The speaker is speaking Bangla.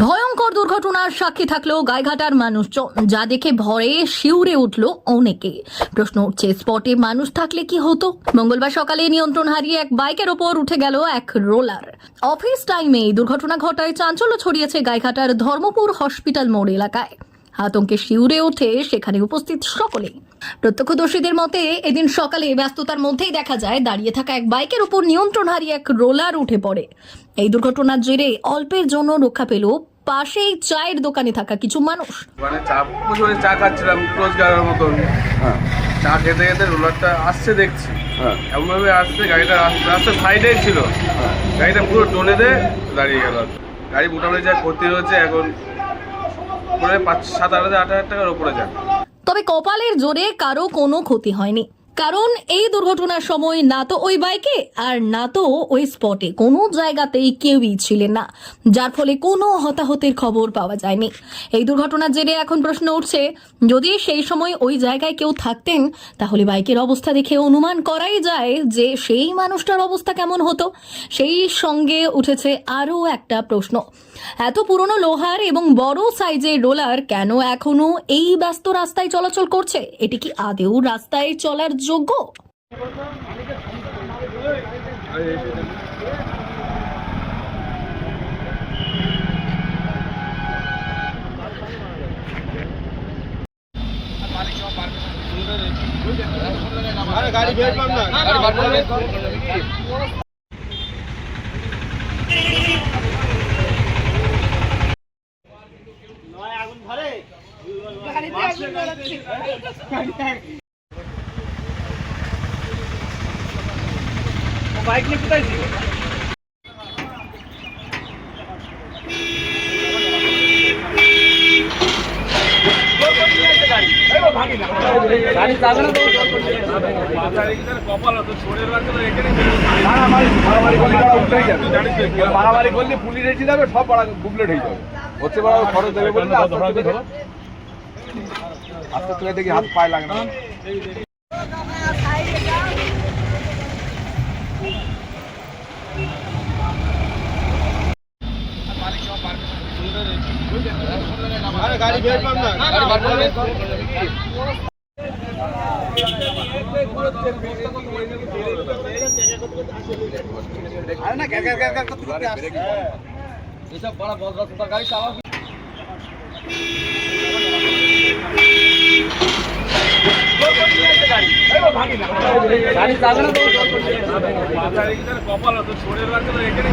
ভয়ঙ্কর দুর্ঘটনার সাক্ষী থাকলেও গাইঘাটার মানুষজন যা দেখে ভয়ে শিউরে উঠল অনেকে। প্রশ্ন উঠছে, স্পটে মানুষ থাকলে কি হতো? মঙ্গলবার সকালে নিয়ন্ত্রণ হারিয়ে এক বাইকের ওপর উঠে গেল এক রোলার। অফিস টাইমে এই দুর্ঘটনা ঘটায় চাঞ্চল্য ছড়িয়েছে গাইঘাটার ধর্মপুর হসপিটাল মোড় এলাকায়। আতঙ্কে শিউরে ওঠে সেখানে উপস্থিত সকলে। প্রত্যক্ষদর্শীদের মতে, এদিন সকালে ব্যস্ততার মধ্যেই দেখা যায় দাঁড়িয়ে থাকা এক বাইকের উপর নিয়ন্ত্রণ হারিয়ে এক রোলার উঠে পড়ে। এই দুর্ঘটনার জেরে অল্পের জন্য রক্ষা পেল পাশেই চায়ের দোকানে থাকা কিছু মানুষ। মানে চা খাচ্ছিলাম ক্লোজ গাড়ার মতন, চা খেতে খেতে রোলারটা আসছে দেখছি, এমনভাবে আসছে গাড়িটা রাস্তার সাইডেই ছিল, গাড়িটা পুরো টোলে দিয়ে দাঁড়িয়ে গেল। গাড়ি মোটামুটি যা ক্ষতি হয়েছে এখন প্রায় 7,000-8,000 টাকার উপরে যায়। তবে কপালের জোরে কারো কোনো ক্ষতি হয়নি, কারণ এই দুর্ঘটনার সময় না তো ওই বাইকে আর না তো ওই স্পটে কোনো জায়গাতেই কেউই ছিলেন না, যার ফলে কোনো হতাহতের খবর পাওয়া যায়নি। এই দুর্ঘটনার জেরে এখন প্রশ্ন উঠছে, যদি সেই সময় ওই জায়গায় কেউ থাকতেন তাহলে বাইকের অবস্থা দেখে অনুমান করাই যায় যে সেই মানুষটার অবস্থা কেমন হতো। সেই সঙ্গে উঠেছে আরও একটা প্রশ্ন, এত পুরনো লোহার এবং বড় সাইজের রোলার কেন এখনো এই ব্যস্ত রাস্তায় চলাচল করছে? এটি কি আদেও রাস্তায় চলার যোগ্য? গাড়ি বের পাম না, বাইক নিয়ে কোথায় ছিল? গাড়ি যাবে না তো কপাল তো ছোড়ের বাচ্চা এখানে মারামারি করলে পুলিশ এসে যাবে, সব পাড়া বুকলেট হয়ে যাবে, হচ্ছে বড় খরচ দেবে বললে আস্তে তুলে দেখি হাত পায়ে লাগে না। গাড়ি বের পাম না, এসব বড় বড় গাড়ি চালাও। গাড়ি যাবে না তো কপাল তো ছোড়ের বাচ্চা এখানে